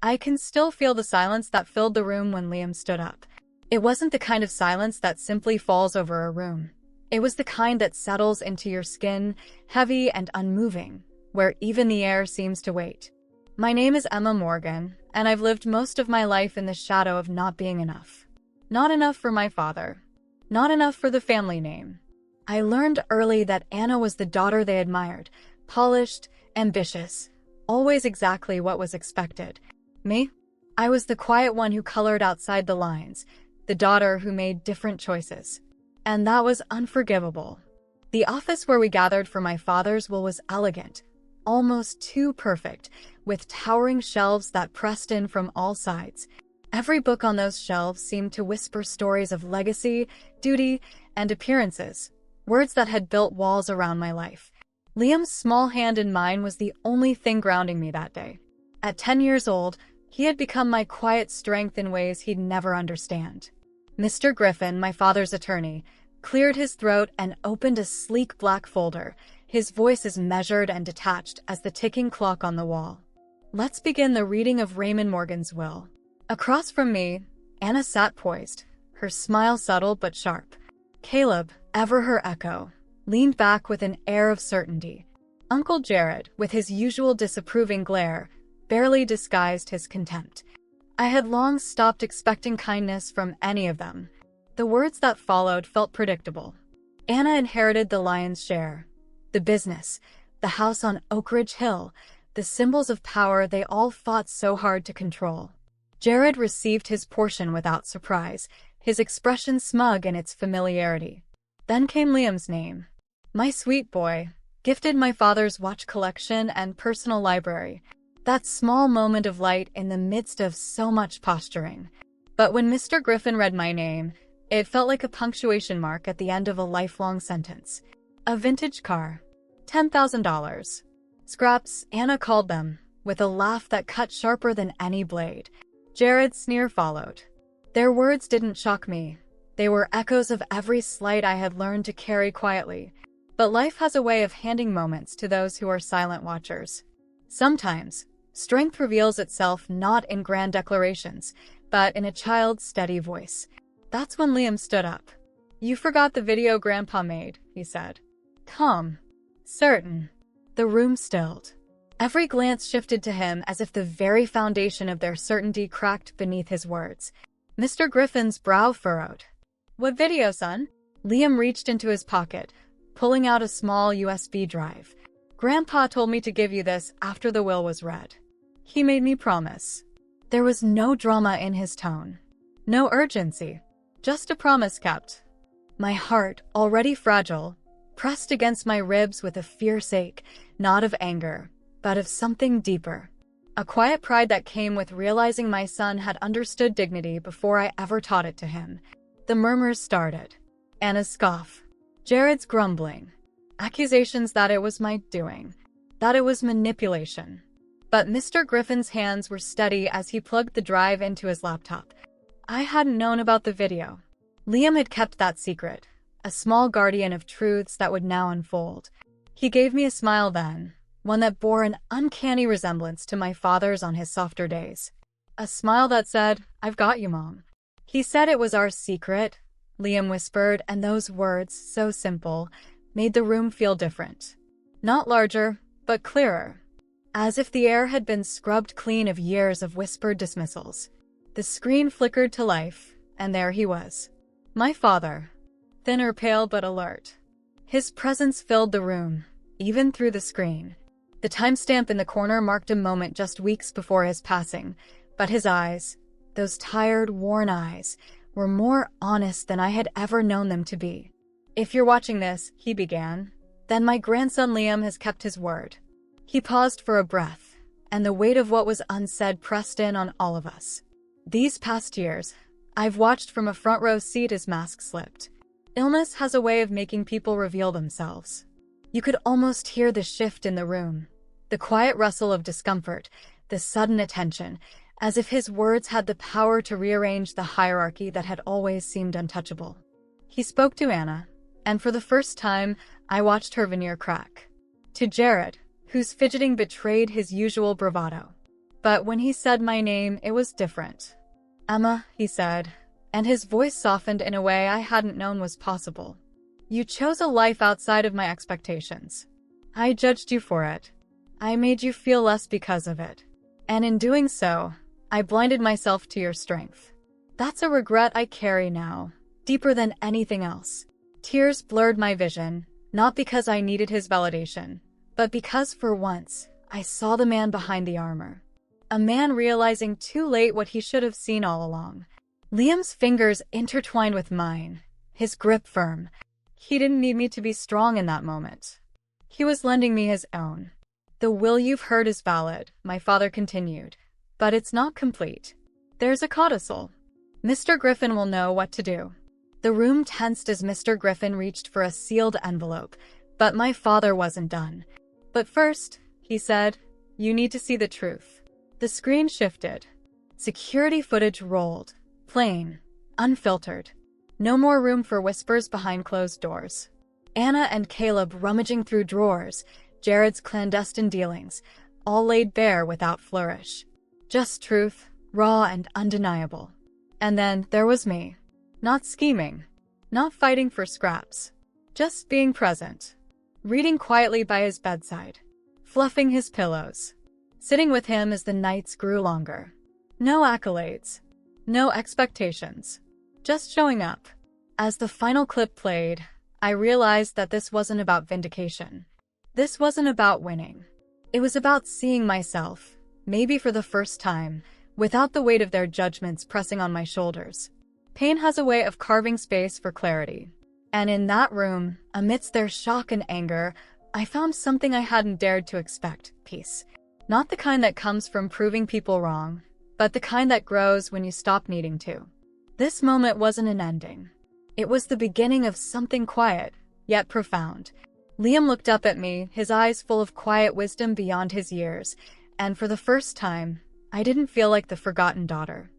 I can still feel the silence that filled the room when Liam stood up. It wasn't the kind of silence that simply falls over a room. It was the kind that settles into your skin, heavy and unmoving, where even the air seems to wait. My name is Emma Morgan, and I've lived most of my life in the shadow of not being enough. Not enough for my father. Not enough for the family name. I learned early that Anna was the daughter they admired, polished, ambitious, always exactly what was expected. Me? I was the quiet one who colored outside the lines, the daughter who made different choices. And that was unforgivable. The office where we gathered for my father's will was elegant, almost too perfect, with towering shelves that pressed in from all sides. Every book on those shelves seemed to whisper stories of legacy, duty, and appearances, words that had built walls around my life. Liam's small hand in mine was the only thing grounding me that day. At 10 years old, he had become my quiet strength in ways he'd never understand. Mr. Griffin, my father's attorney, cleared his throat and opened a sleek black folder, his voice as measured and detached as the ticking clock on the wall. Let's begin the reading of Raymond Morgan's will. Across from me, Anna sat poised, her smile subtle but sharp. Caleb, ever her echo, leaned back with an air of certainty. Uncle Jared, with his usual disapproving glare, barely disguised his contempt. I had long stopped expecting kindness from any of them. The words that followed felt predictable. Anna inherited the lion's share. The business, the house on Oak Ridge Hill, the symbols of power they all fought so hard to control. Jared received his portion without surprise, his expression smug in its familiarity. Then came Liam's name. My sweet boy, gifted my father's watch collection and personal library. That small moment of light in the midst of so much posturing. But when Mr. Griffin read my name, it felt like a punctuation mark at the end of a lifelong sentence. A vintage car. $10,000. Scraps, Anna called them, with a laugh that cut sharper than any blade. Jared's sneer followed. Their words didn't shock me. They were echoes of every slight I had learned to carry quietly. But life has a way of handing moments to those who are silent watchers. Sometimes, strength reveals itself not in grand declarations, but in a child's steady voice. That's when Liam stood up. You forgot the video Grandpa made, he said. Calm. Certain. The room stilled. Every glance shifted to him as if the very foundation of their certainty cracked beneath his words. Mr. Griffin's brow furrowed. What video, son? Liam reached into his pocket, pulling out a small USB drive. Grandpa told me to give you this after the will was read. He made me promise. There was no drama in his tone. No urgency. Just a promise kept. My heart, already fragile, pressed against my ribs with a fierce ache, not of anger, but of something deeper. A quiet pride that came with realizing my son had understood dignity before I ever taught it to him. The murmurs started. Anna's scoff. Jared's grumbling. Accusations that it was my doing. That it was manipulation. But Mr. Griffin's hands were steady as he plugged the drive into his laptop. I hadn't known about the video. Liam had kept that secret, a small guardian of truths that would now unfold. He gave me a smile then, one that bore an uncanny resemblance to my father's on his softer days. A smile that said, I've got you, Mom. He said it was our secret, Liam whispered, and those words, so simple, made the room feel different. Not larger, but clearer. As if the air had been scrubbed clean of years of whispered dismissals. The screen flickered to life, and there he was. My father. Thinner, pale, but alert. His presence filled the room, even through the screen. The timestamp in the corner marked a moment just weeks before his passing, but his eyes, those tired, worn eyes, were more honest than I had ever known them to be. If you're watching this, he began, then my grandson Liam has kept his word. He paused for a breath, and the weight of what was unsaid pressed in on all of us. These past years, I've watched from a front row seat as masks slipped. Illness has a way of making people reveal themselves. You could almost hear the shift in the room, the quiet rustle of discomfort, the sudden attention, as if his words had the power to rearrange the hierarchy that had always seemed untouchable. He spoke to Anna, and for the first time, I watched her veneer crack. To Jared, whose fidgeting betrayed his usual bravado. But when he said my name, it was different. "Emma," he said, and his voice softened in a way I hadn't known was possible. "You chose a life outside of my expectations. I judged you for it. I made you feel less because of it. And in doing so, I blinded myself to your strength. That's a regret I carry now, deeper than anything else." Tears blurred my vision, not because I needed his validation, but because for once, I saw the man behind the armor. A man realizing too late what he should have seen all along. Liam's fingers intertwined with mine, his grip firm. He didn't need me to be strong in that moment. He was lending me his own. "The will you've heard is valid," my father continued, "but it's not complete. There's a codicil. Mr. Griffin will know what to do." The room tensed as Mr. Griffin reached for a sealed envelope, but my father wasn't done. "But first," he said, "you need to see the truth." The screen shifted. Security footage rolled. Plain. Unfiltered. No more room for whispers behind closed doors. Anna and Caleb rummaging through drawers, Jared's clandestine dealings, all laid bare without flourish. Just truth, raw and undeniable. And then there was me. Not scheming. Not fighting for scraps. Just being present. Reading quietly by his bedside. Fluffing his pillows. Sitting with him as the nights grew longer. No accolades. No expectations. Just showing up. As the final clip played, I realized that this wasn't about vindication. This wasn't about winning. It was about seeing myself, maybe for the first time, without the weight of their judgments pressing on my shoulders. Pain has a way of carving space for clarity. And in that room, amidst their shock and anger, I found something I hadn't dared to expect: peace. Not the kind that comes from proving people wrong, but the kind that grows when you stop needing to. This moment wasn't an ending. It was the beginning of something quiet, yet profound. Liam looked up at me, his eyes full of quiet wisdom beyond his years, and for the first time, I didn't feel like the forgotten daughter.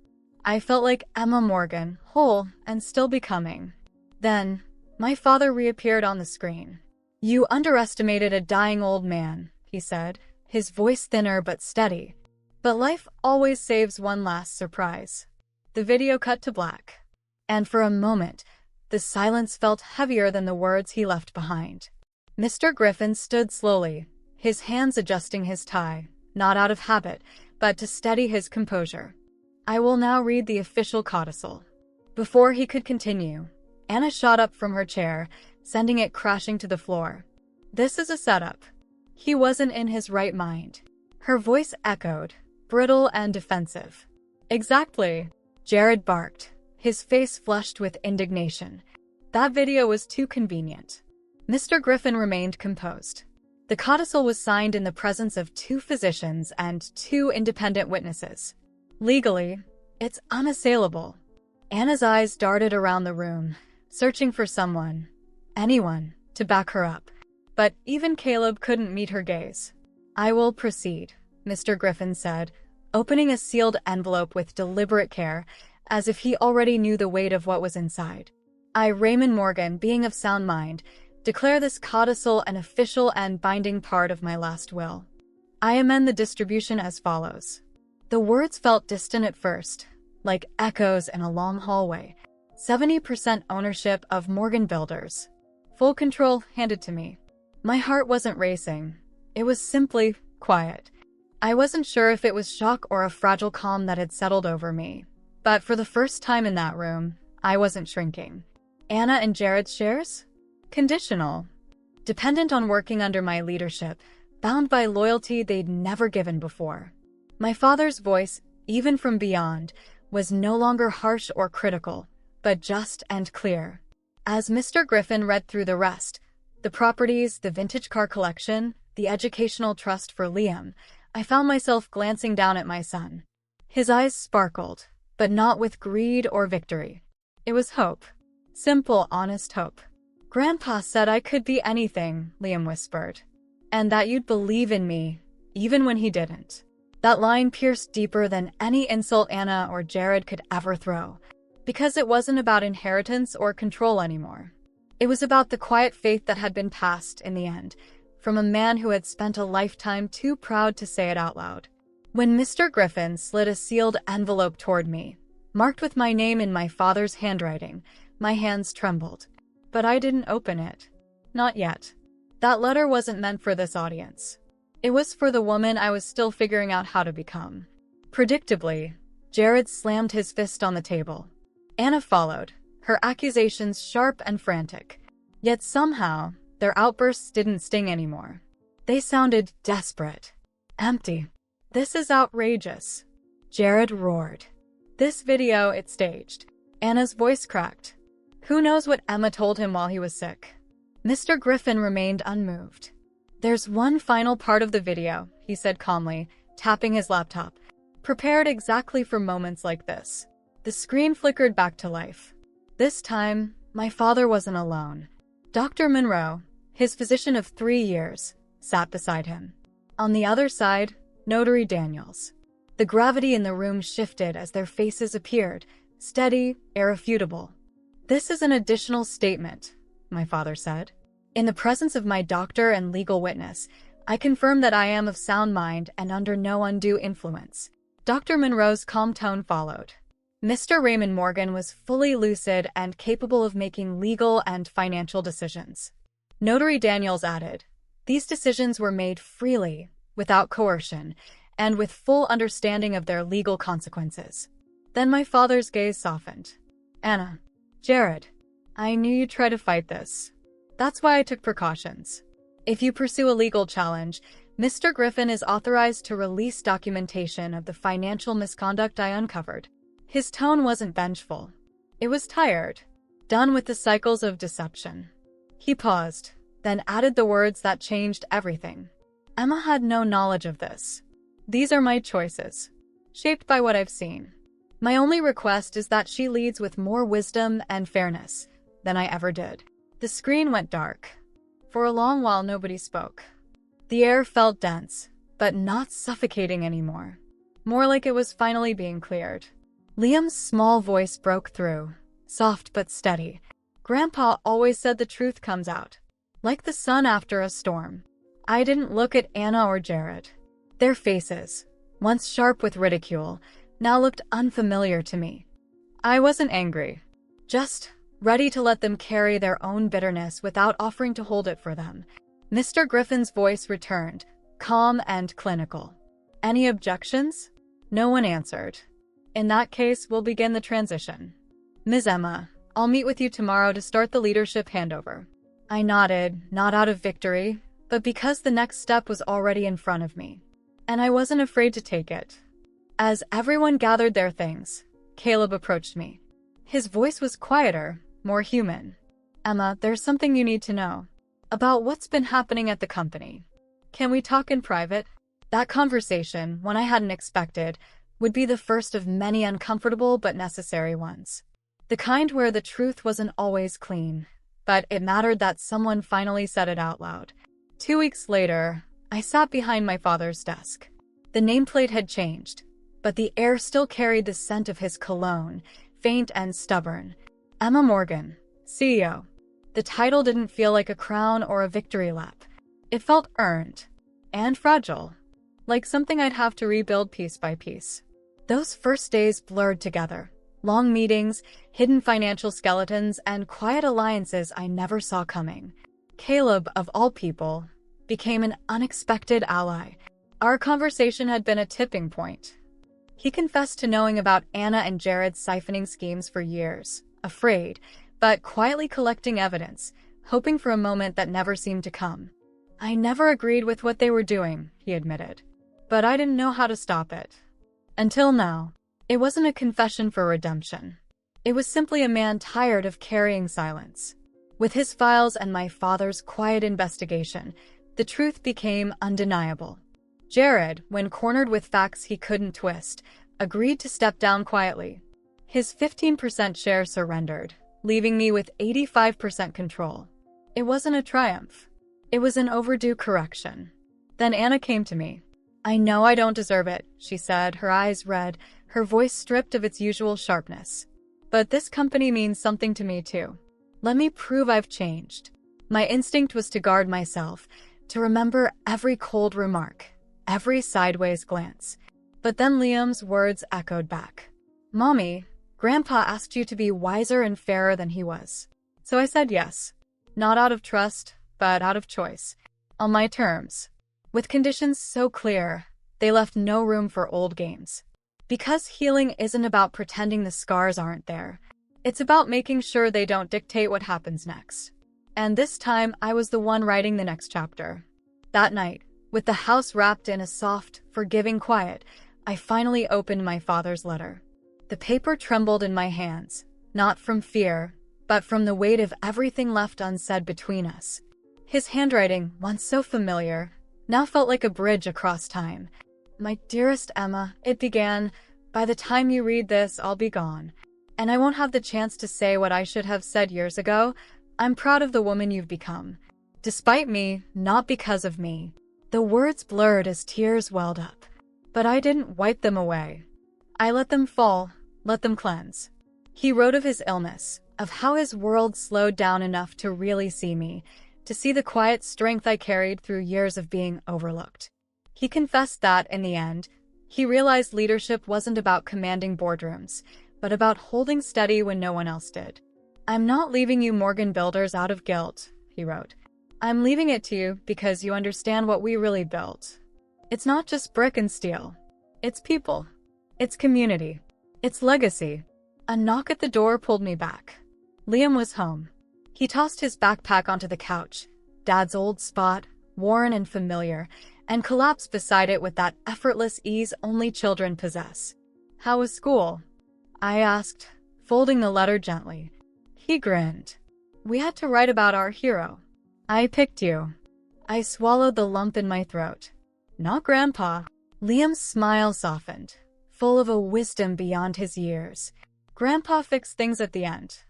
I felt like Emma Morgan, whole and still becoming. Then, my father reappeared on the screen. "You underestimated a dying old man," he said, his voice thinner but steady. "But life always saves one last surprise." The video cut to black. And for a moment, the silence felt heavier than the words he left behind. Mr. Griffin stood slowly, his hands adjusting his tie, not out of habit, but to steady his composure. "I will now read the official codicil." Before he could continue, Anna shot up from her chair, sending it crashing to the floor. "This is a setup." He wasn't in his right mind. Her voice echoed, brittle and defensive. "Exactly," Jared barked, his face flushed with indignation. That video was too convenient. Mr. Griffin remained composed. The codicil was signed in the presence of 2 physicians and 2 independent witnesses. Legally, it's unassailable. Anna's eyes darted around the room, searching for someone, anyone, to back her up. But even Caleb couldn't meet her gaze. "I will proceed," Mr. Griffin said, opening a sealed envelope with deliberate care, as if he already knew the weight of what was inside. "I, Raymond Morgan, being of sound mind, declare this codicil an official and binding part of my last will. I amend the distribution as follows." The words felt distant at first, like echoes in a long hallway. 70% ownership of Morgan Builders. Full control handed to me. My heart wasn't racing. It was simply quiet. I wasn't sure if it was shock or a fragile calm that had settled over me. But for the first time in that room, I wasn't shrinking. Anna and Jared's shares? Conditional. Dependent on working under my leadership, bound by loyalty they'd never given before. My father's voice, even from beyond, was no longer harsh or critical, but just and clear. As Mr. Griffin read through the rest, the properties, the vintage car collection, the educational trust for Liam, I found myself glancing down at my son. His eyes sparkled, but not with greed or victory. It was hope. Simple, honest hope. "Grandpa said I could be anything," Liam whispered. "And that you'd believe in me, even when he didn't." That line pierced deeper than any insult Anna or Jared could ever throw, because it wasn't about inheritance or control anymore. It was about the quiet faith that had been passed, in the end, from a man who had spent a lifetime too proud to say it out loud. When Mr. Griffin slid a sealed envelope toward me, marked with my name in my father's handwriting, my hands trembled. But I didn't open it. Not yet. That letter wasn't meant for this audience. It was for the woman I was still figuring out how to become. Predictably, Jared slammed his fist on the table. Anna followed, her accusations sharp and frantic. Yet somehow, their outbursts didn't sting anymore. They sounded desperate. Empty. "This is outrageous," Jared roared. "This video it staged." Anna's voice cracked. Who knows what Emma told him while he was sick? Mr. Griffin remained unmoved. "There's one final part of the video," he said calmly, tapping his laptop. "Prepared exactly for moments like this." The screen flickered back to life. This time, my father wasn't alone. Dr. Monroe, his physician of 3 years, sat beside him. On the other side, Notary Daniels. The gravity in the room shifted as their faces appeared, steady, irrefutable. "This is an additional statement," my father said. "In the presence of my doctor and legal witness, I confirm that I am of sound mind and under no undue influence." Dr. Monroe's calm tone followed. Mr. Raymond Morgan was fully lucid and capable of making legal and financial decisions. Notary Daniels added, "These decisions were made freely, without coercion, and with full understanding of their legal consequences." Then my father's gaze softened. "Anna, Jared, I knew you'd try to fight this. That's why I took precautions. If you pursue a legal challenge, Mr. Griffin is authorized to release documentation of the financial misconduct I uncovered." His tone wasn't vengeful. It was tired, done with the cycles of deception. He paused, then added the words that changed everything. "Emma had no knowledge of this. These are my choices, shaped by what I've seen. My only request is that she leads with more wisdom and fairness than I ever did." The screen went dark. For a long while, nobody spoke. The air felt dense, but not suffocating anymore. More like it was finally being cleared. Liam's small voice broke through, soft but steady. "Grandpa always said the truth comes out, like the sun after a storm." I didn't look at Anna or Jared. Their faces, once sharp with ridicule, now looked unfamiliar to me. I wasn't angry, just ready to let them carry their own bitterness without offering to hold it for them. Mr. Griffin's voice returned, calm and clinical. "Any objections?" No one answered. "In that case, we'll begin the transition. Ms. Emma, I'll meet with you tomorrow to start the leadership handover." I nodded, not out of victory, but because the next step was already in front of me. And I wasn't afraid to take it. As everyone gathered their things, Caleb approached me. His voice was quieter, more human. "Emma, there's something you need to know about what's been happening at the company. Can we talk in private?" That conversation, one I hadn't expected, would be the first of many uncomfortable but necessary ones. The kind where the truth wasn't always clean, but it mattered that someone finally said it out loud. 2 weeks later, I sat behind my father's desk. The nameplate had changed, but the air still carried the scent of his cologne, faint and stubborn. Emma Morgan, CEO. The title didn't feel like a crown or a victory lap. It felt earned and fragile, like something I'd have to rebuild piece by piece. Those first days blurred together. Long meetings, hidden financial skeletons, and quiet alliances I never saw coming. Caleb, of all people, became an unexpected ally. Our conversation had been a tipping point. He confessed to knowing about Anna and Jared's siphoning schemes for years, afraid, but quietly collecting evidence, hoping for a moment that never seemed to come. "I never agreed with what they were doing," he admitted, "but I didn't know how to stop it. Until now." It wasn't a confession for redemption. It was simply a man tired of carrying silence. With his files and my father's quiet investigation, the truth became undeniable. Jared, when cornered with facts he couldn't twist, agreed to step down quietly. His 15% share surrendered, leaving me with 85% control. It wasn't a triumph. It was an overdue correction. Then Anna came to me. "I know I don't deserve it," she said, her eyes red, her voice stripped of its usual sharpness. "But this company means something to me too. Let me prove I've changed." My instinct was to guard myself, to remember every cold remark, every sideways glance. But then Liam's words echoed back. "Mommy, Grandpa asked you to be wiser and fairer than he was." So I said yes. Not out of trust, but out of choice. On my terms. With conditions so clear, they left no room for old games. Because healing isn't about pretending the scars aren't there. It's about making sure they don't dictate what happens next. And this time, I was the one writing the next chapter. That night, with the house wrapped in a soft, forgiving quiet, I finally opened my father's letter. The paper trembled in my hands, not from fear, but from the weight of everything left unsaid between us. His handwriting, once so familiar, now felt like a bridge across time. "My dearest Emma," it began, "by the time you read this, I'll be gone. And I won't have the chance to say what I should have said years ago. I'm proud of the woman you've become. Despite me, not because of me." The words blurred as tears welled up. But I didn't wipe them away. I let them fall, let them cleanse. He wrote of his illness, of how his world slowed down enough to really see me, to see the quiet strength I carried through years of being overlooked. He confessed that, in the end, he realized leadership wasn't about commanding boardrooms, but about holding steady when no one else did. "I'm not leaving you Morgan Builders out of guilt," he wrote. "I'm leaving it to you because you understand what we really built. It's not just brick and steel. It's people. It's community. It's legacy." A knock at the door pulled me back. Liam was home. He tossed his backpack onto the couch, Dad's old spot, worn and familiar, and collapsed beside it with that effortless ease only children possess. "How was school?" I asked, folding the letter gently. He grinned. "We had to write about our hero. I picked you." I swallowed the lump in my throat. "Not Grandpa." Liam's smile softened, full of a wisdom beyond his years. "Grandpa fixed things at the end.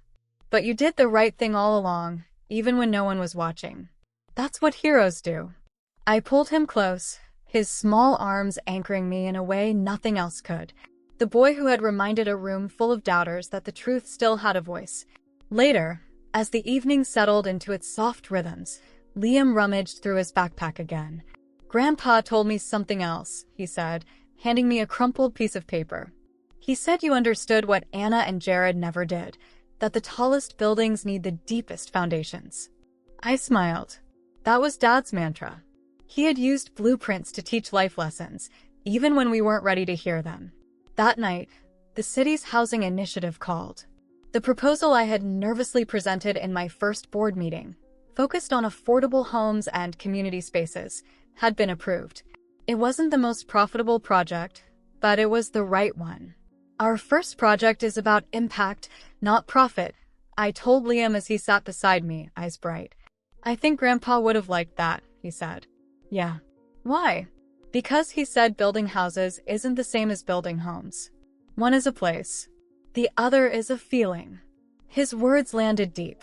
But you did the right thing all along, even when no one was watching. That's what heroes do." I pulled him close, his small arms anchoring me in a way nothing else could. The boy who had reminded a room full of doubters that the truth still had a voice. Later, as the evening settled into its soft rhythms, Liam rummaged through his backpack again. "Grandpa told me something else," he said, handing me a crumpled piece of paper. "He said you understood what Anna and Jared never did, that the tallest buildings need the deepest foundations." I smiled. That was Dad's mantra. He had used blueprints to teach life lessons, even when we weren't ready to hear them. That night, the city's housing initiative called. The proposal I had nervously presented in my first board meeting, focused on affordable homes and community spaces, had been approved. It wasn't the most profitable project, but it was the right one. "Our first project is about impact, not profit," I told Liam as he sat beside me, eyes bright. "I think Grandpa would have liked that," he said. "Yeah." "Why?" "Because he said building houses isn't the same as building homes. One is a place. The other is a feeling." His words landed deep.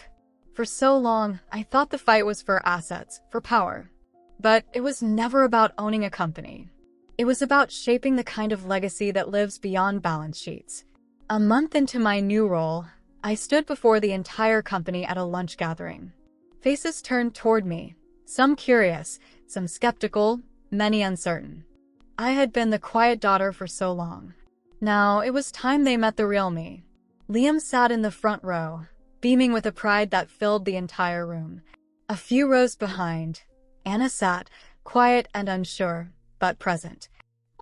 For so long, I thought the fight was for assets, for power. But it was never about owning a company. It was about shaping the kind of legacy that lives beyond balance sheets. A month into my new role, I stood before the entire company at a lunch gathering. Faces turned toward me, some curious, some skeptical, many uncertain. I had been the quiet daughter for so long. Now it was time they met the real me. Liam sat in the front row, beaming with a pride that filled the entire room. A few rows behind, Anna sat, quiet and unsure, but present.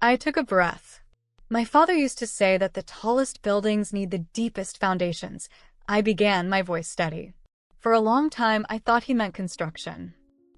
I took a breath. "My father used to say that the tallest buildings need the deepest foundations." I began, my voice steady. "For a long time, I thought he meant construction.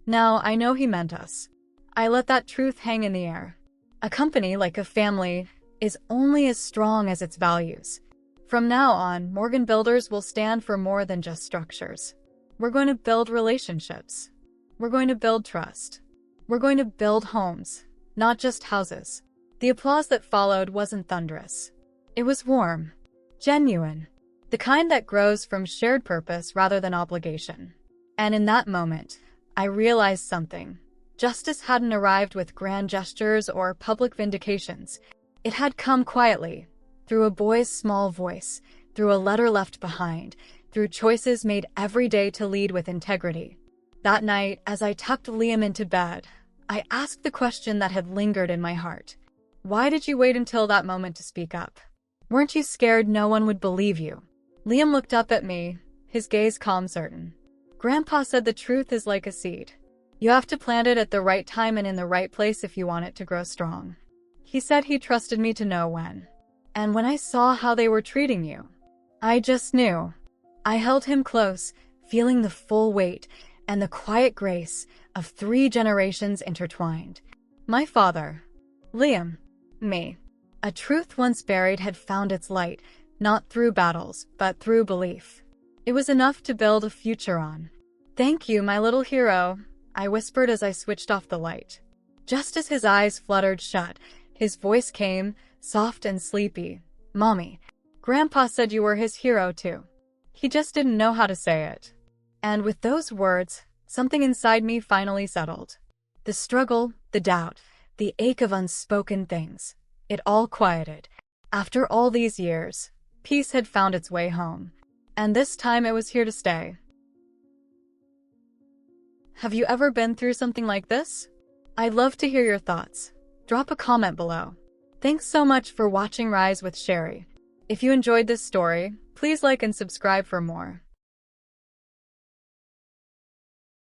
Now I know he meant us." I let that truth hang in the air. A company, like a family, is only as strong as its values. From now on, Morgan Builders will stand for more than just structures. We're going to build relationships. We're going to build trust. We're going to build homes, not just houses. The applause that followed wasn't thunderous. It was warm, genuine, the kind that grows from shared purpose rather than obligation. And in that moment, I realized something. Justice hadn't arrived with grand gestures or public vindications. It had come quietly, through a boy's small voice, through a letter left behind, through choices made every day to lead with integrity. That night, as I tucked Liam into bed, I asked the question that had lingered in my heart. Why did you wait until that moment to speak up? Weren't you scared no one would believe you? Liam looked up at me, his gaze calm certain. Grandpa said the truth is like a seed. You have to plant it at the right time and in the right place if you want it to grow strong. He said he trusted me to know when. And when I saw how they were treating you, I just knew. I held him close, feeling the full weight and the quiet grace of 3 generations intertwined. My father, Liam, me. A truth once buried had found its light, not through battles, but through belief. It was enough to build a future on. Thank you, my little hero, I whispered as I switched off the light. Just as his eyes fluttered shut, his voice came, soft and sleepy. Mommy, Grandpa said you were his hero too. He just didn't know how to say it. And with those words, something inside me finally settled. The struggle, the doubt, the ache of unspoken things. It all quieted. After all these years, peace had found its way home. And this time it was here to stay. Have you ever been through something like this? I'd love to hear your thoughts. Drop a comment below. Thanks so much for watching Rise with Sherry. If you enjoyed this story, please like and subscribe for more.